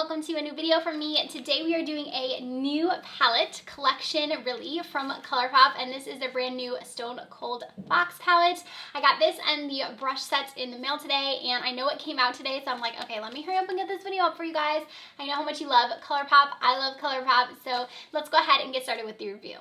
welcome to a new video from me. Today we are doing a new palette collection really from Colourpop, and this is their brand new Stone Cold Fox palette. I got this and the brush sets in the mail today, and I know it came out today, so I'm like, okay, let me hurry up and get this video up for you guys. I know how much you love Colourpop. I love Colourpop, so let's go ahead and get started with the review.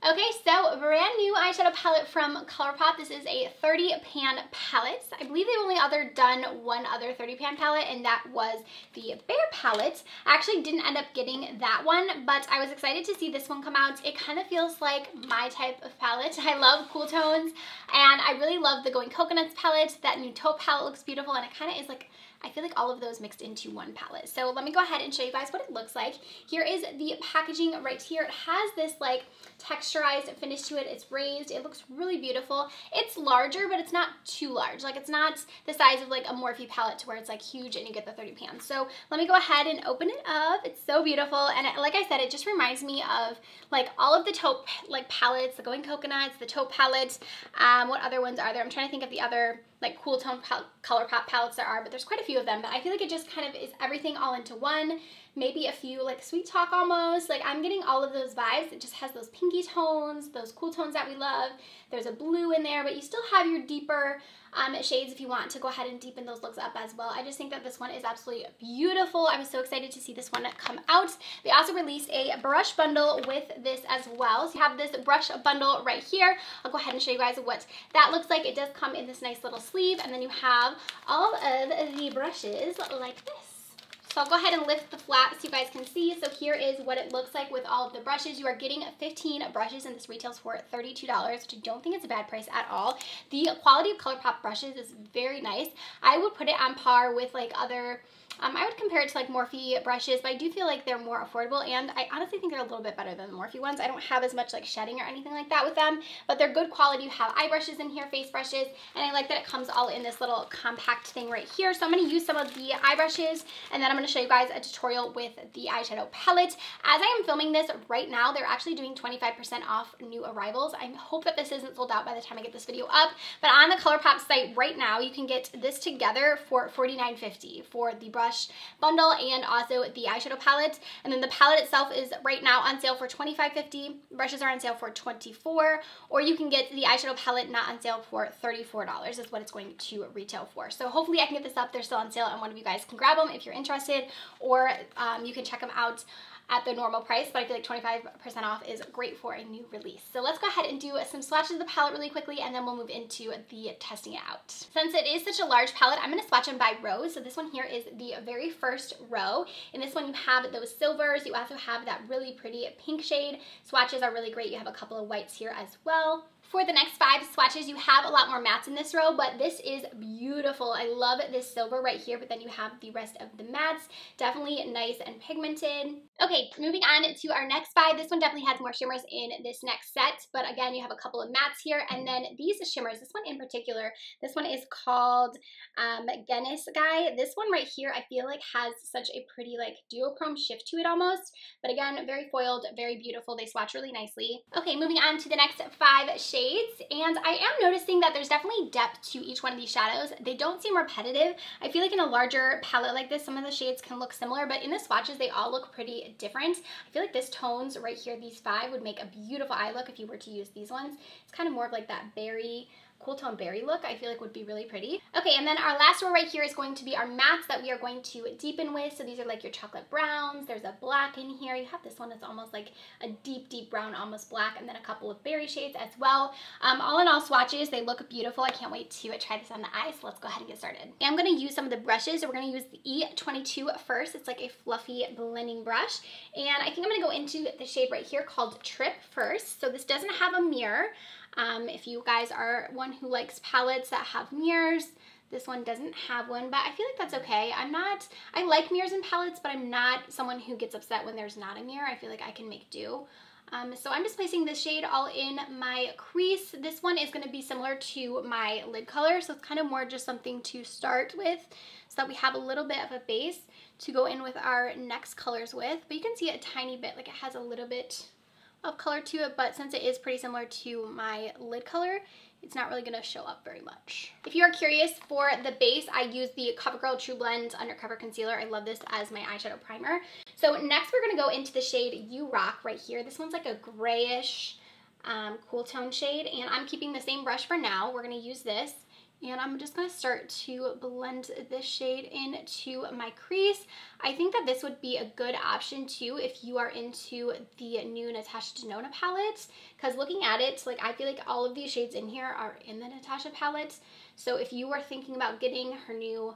Okay, so brand new eyeshadow palette from Colourpop. This is a 30 pan palette. I believe they've only done one other 30 pan palette, and that was the Bear palette. I actually didn't end up getting that one, but I was excited to see this one come out. It kind of feels like my type of palette. I love cool tones, and I really love the Going Coconuts palette. That new taupe palette looks beautiful, and it kind of is like, I feel like all of those mixed into one palette. So let me go ahead and show you guys what it looks like. Here is the packaging right here. It has this like texturized finish to it. It's raised. It looks really beautiful. It's larger, but it's not too large. Like, it's not the size of like a Morphe palette to where it's like huge and you get the 30 pan. So let me go ahead and open it up. It's so beautiful. And like I said, it just reminds me of like all of the taupe like palettes, the Going Coconuts, the taupe palette. What other ones are there? I'm trying to think of the other like cool tone Colourpop palettes there are, but there's quite a few of them. But I feel like it just kind of is everything all into one. Maybe a few like Sweet Talk almost. Like, I'm getting all of those vibes. It just has those pinky tones, those cool tones that we love. There's a blue in there, but you still have your deeper shades if you want to go ahead and deepen those looks up as well. I just think that this one is absolutely beautiful. I was so excited to see this one come out. They also released a brush bundle with this as well. So you have this brush bundle right here. I'll go ahead and show you guys what that looks like. It does come in this nice little sleeve, and then you have all of the brushes like this. So I'll go ahead and lift the flap so you guys can see. So here is what it looks like with all of the brushes. You are getting 15 brushes, and this retails for $32, which I don't think is a bad price at all. The quality of Colourpop brushes is very nice. I would put it on par with like other, I would compare it to like Morphe brushes, but I do feel like they're more affordable, and I honestly think they're a little bit better than the Morphe ones. I don't have as much like shedding or anything like that with them, but they're good quality. You have eye brushes in here, face brushes, and I like that it comes all in this little compact thing right here. So I'm going to use some of the eye brushes, and then I'm going to show you guys a tutorial with the eyeshadow palette. As I am filming this right now, they're actually doing 25% off new arrivals. I hope that this isn't sold out by the time I get this video up, but on the Colourpop site right now, you can get this together for $49.50 for the brush bundle and also the eyeshadow palette. And then the palette itself is right now on sale for $25.50. Brushes are on sale for $24, or you can get the eyeshadow palette not on sale for $34 is what it's going to retail for. So hopefully I can get this up. They're still on sale, and one of you guys can grab them if you're interested, or you can check them out at the normal price, but I feel like 25% off is great for a new release. So let's go ahead and do some swatches of the palette really quickly, and then we'll move into the testing it out. Since it is such a large palette, I'm going to swatch them by rows. So this one here is the very first row. In this one, you have those silvers. You also have that really pretty pink shade. Swatches are really great. You have a couple of whites here as well. For the next 5 swatches, you have a lot more mattes in this row, but this is beautiful. I love this silver right here, but then you have the rest of the mattes. Definitely nice and pigmented. Okay, moving on to our next 5. This one definitely has more shimmers in this next set, but again, you have a couple of mattes here, and then these shimmers, this one in particular, this one is called Guinness Guy. This one right here, I feel like has such a pretty like duochrome shift to it almost, but again, very foiled, very beautiful. They swatch really nicely. Okay, moving on to the next 5 shades. And I am noticing that there's definitely depth to each one of these shadows. They don't seem repetitive. I feel like in a larger palette like this, some of the shades can look similar, but in the swatches, they all look pretty different. I feel like this tones right here, these 5 would make a beautiful eye look if you were to use these ones. It's kind of more of like that berry, cool tone berry look. I feel like would be really pretty. Okay, and then our last row right here is going to be our mattes that we are going to deepen with. So these are like your chocolate browns. There's a black in here. You have this one that's almost like a deep, deep brown, almost black, and then a couple of berry shades as well. All in all swatches, they look beautiful. I can't wait to try this on the eyes. So let's go ahead and get started. And I'm going to use some of the brushes. So we're going to use the E22 first. It's like a fluffy blending brush. And I think I'm going to go into the shade right here called Trip first. So this doesn't have a mirror. If you guys are one who likes palettes that have mirrors, this one doesn't have one, but I feel like that's okay. I like mirrors in palettes, but I'm not someone who gets upset when there's not a mirror. I feel like I can make do. So I'm just placing this shade all in my crease. This one is going to be similar to my lid color, so it's kind of more just something to start with so that we have a little bit of a base to go in with our next colors with. But you can see a tiny bit, like it has a little bit of color to it, but since it is pretty similar to my lid color, it's not really going to show up very much. If you are curious, for the base, I use the CoverGirl True Blend Undercover Concealer. I love this as my eyeshadow primer. So next we're going to go into the shade You Rock right here. This one's like a grayish cool tone shade, and I'm keeping the same brush for now. We're going to use this, and I'm just going to start to blend this shade into my crease. I think that this would be a good option too if you are into the new Natasha Denona palette, because looking at it, like I feel like all of these shades in here are in the Natasha palette. So if you were thinking about getting her new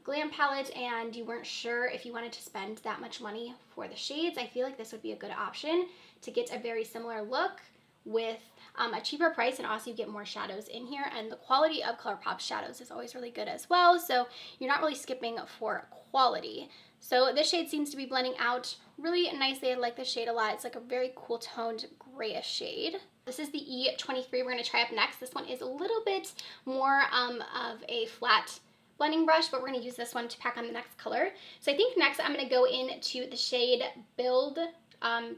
glam palette and you weren't sure if you wanted to spend that much money for the shades, I feel like this would be a good option to get a very similar look with a cheaper price, and also you get more shadows in here, and the quality of Colourpop shadows is always really good as well, so you're not really skipping for quality. So this shade seems to be blending out really nicely. I like this shade a lot. It's like a very cool toned grayish shade. This is the E23 we're going to try up next. This one is a little bit more of a flat blending brush, but we're going to use this one to pack on the next color. So I think next I'm going to go into the shade Build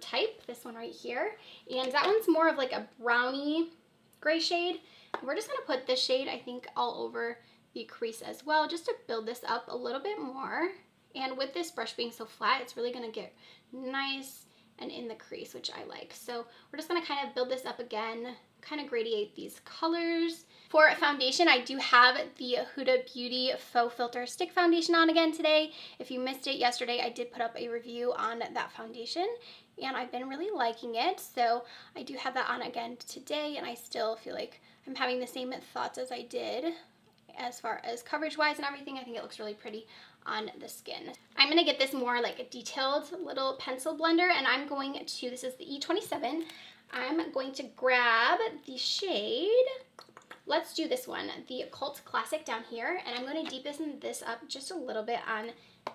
Type, this one right here, and that one's more of like a brownie gray shade. We're just going to put this shade, I think, all over the crease as well, just to build this up a little bit more. And with this brush being so flat, it's really going to get nice and in the crease, which I like. So we're just going to kind of build this up again, kind of gradiate these colors. For foundation, I do have the Huda Beauty Fauxfilter Stick Foundation on again today. If you missed it yesterday, I did put up a review on that foundation, and I've been really liking it. So I do have that on again today, and I still feel like I'm having the same thoughts as I did as far as coverage-wise and everything. I think it looks really pretty on the skin. I'm going to get this more like a detailed little pencil blender, and I'm going to, this is the E27, I'm going to grab the shade, let's do this one, the Cult Classic down here, and I'm going to deepen this up just a little bit on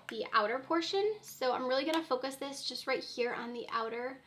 the outer portion. So I'm really going to focus this just right here on the outer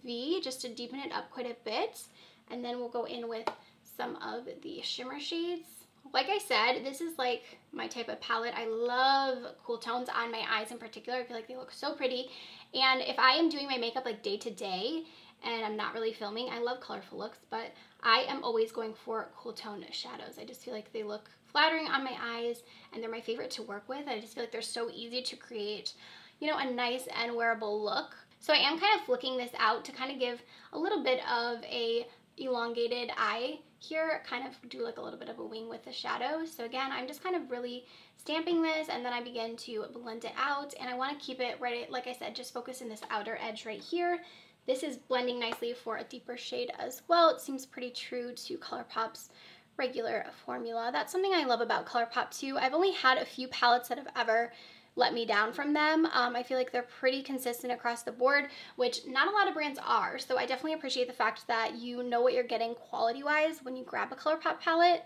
V, just to deepen it up quite a bit, and then we'll go in with some of the shimmer shades. Like I said, this is like my type of palette. I love cool tones on my eyes in particular. I feel like they look so pretty, and if I am doing my makeup like day to day and I'm not really filming, I love colorful looks, but I am always going for cool tone shadows. I just feel like they look flattering on my eyes, and they're my favorite to work with. I just feel like they're so easy to create, you know, a nice and wearable look. So I am kind of flicking this out to kind of give a little bit of a elongated eye here, kind of do like a little bit of a wing with the shadow. So again, I'm just kind of really stamping this, and then I begin to blend it out, and I want to keep it right, like I said, just focus in this outer edge right here. This is blending nicely for a deeper shade as well. It seems pretty true to Colourpop's regular formula. That's something I love about Colourpop too. I've only had a few palettes that have ever let me down from them. I feel like they're pretty consistent across the board, which not a lot of brands are. So I definitely appreciate the fact that you know what you're getting quality-wise when you grab a Colourpop palette.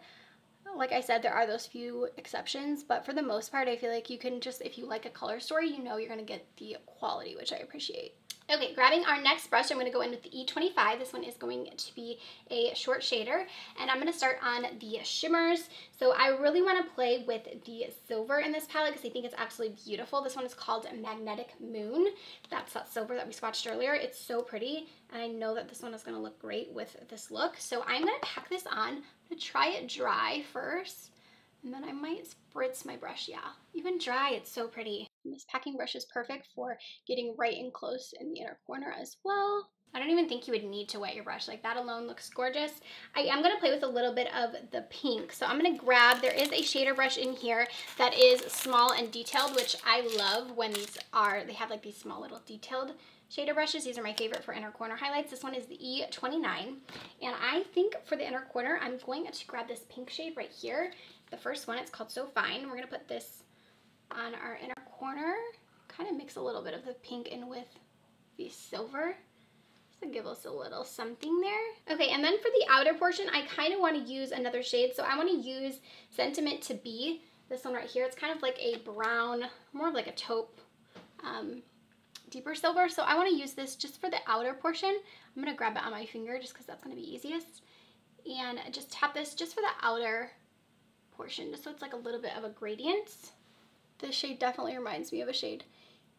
Like I said, there are those few exceptions, but for the most part, I feel like you can just, if you like a color story, you know you're gonna get the quality, which I appreciate. Okay, grabbing our next brush, I'm going to go in with the E25. This one is going to be a short shader, and I'm going to start on the shimmers. So I really want to play with the silver in this palette because I think it's absolutely beautiful. This one is called Magnetic Moon. That's that silver that we swatched earlier. It's so pretty, and I know that this one is going to look great with this look. So I'm going to pack this on. I'm going to try it dry first, and then I might spritz my brush. Yeah, even dry, it's so pretty. And this packing brush is perfect for getting right in close in the inner corner as well. I don't even think you would need to wet your brush. Like, that alone looks gorgeous. I am going to play with a little bit of the pink. So I'm going to grab, there is a shader brush in here that is small and detailed, which I love when these are, they have like these small little detailed shader brushes. These are my favorite for inner corner highlights. This one is the E29. And I think for the inner corner, I'm going to grab this pink shade right here. The first one, it's called So Fine. We're going to put this on our inner corner, kind of mix a little bit of the pink in with the silver, just to give us a little something there. Okay, and then for the outer portion, I kind of want to use another shade, so I want to use Sentiment to Be, this one right here. It's kind of like a brown, more of like a taupe, deeper silver, so I want to use this just for the outer portion. I'm going to grab it on my finger just because that's going to be easiest, and just tap this just for the outer portion, just so it's like a little bit of a gradient. This shade definitely reminds me of a shade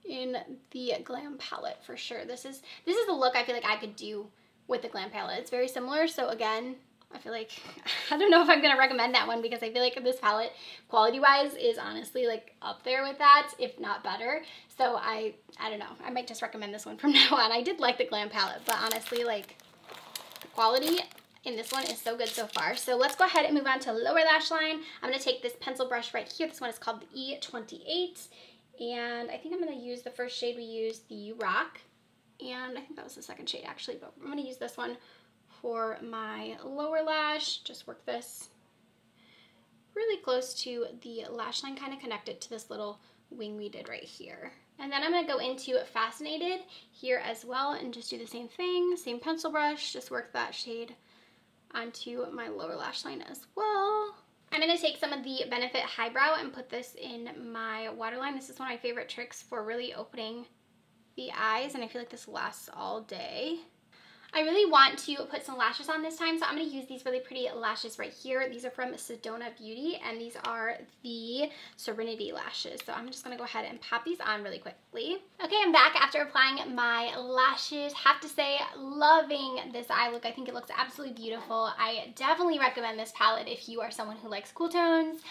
in the Glam palette for sure. This is the look I feel like I could do with the Glam palette. It's very similar, so again, I feel like, I don't know if I'm going to recommend that one because I feel like this palette, quality-wise, is honestly like up there with that, if not better. So I don't know. I might just recommend this one from now on. I did like the Glam palette, but honestly, like, the quality in this one is so good so far. So let's go ahead and move on to lower lash line. I'm going to take this pencil brush right here. This one is called the E28. And I think I'm going to use the first shade we used, the Rock. And I think that was the second shade actually, but I'm going to use this one for my lower lash. Just work this really close to the lash line, kind of connect it to this little wing we did right here. And then I'm going to go into Fascinated here as well and just do the same thing, same pencil brush, just work that shade onto my lower lash line as well. I'm going to take some of the Benefit Highbrow and put this in my waterline. This is one of my favorite tricks for really opening the eyes, and I feel like this lasts all day. I really want to put some lashes on this time, so I'm going to use these really pretty lashes right here. These are from Sedona Beauty, and these are the Serenity lashes. So I'm just going to go ahead and pop these on really quickly. Okay, I'm back after applying my lashes. Have to say, loving this eye look. I think it looks absolutely beautiful. I definitely recommend this palette if you are someone who likes cool tones.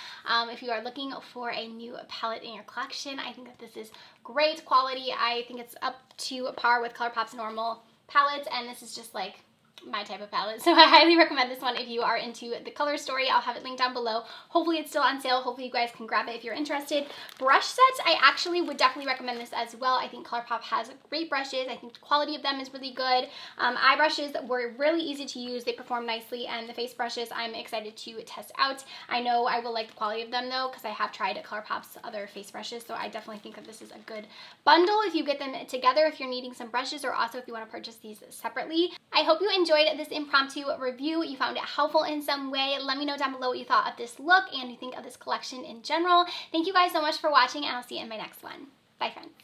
If you are looking for a new palette in your collection, I think that this is great quality. I think it's up to par with Colourpop's normal palettes, and this is just like my type of palette, so I highly recommend this one if you are into the color story. I'll have it linked down below. Hopefully it's still on sale. Hopefully you guys can grab it if you're interested. Brush sets, I actually would definitely recommend this as well. I think Colourpop has great brushes. I think the quality of them is really good. Eye brushes were really easy to use. They perform nicely, and the face brushes I'm excited to test out. I know I will like the quality of them though, because I have tried Colourpop's other face brushes, so I definitely think that this is a good bundle if you get them together, if you're needing some brushes, or also if you want to purchase these separately. I hope you enjoyed this impromptu review. You found it helpful in some way. Let me know down below what you thought of this look and you think of this collection in general. Thank you guys so much for watching, and I'll see you in my next one. Bye, friends.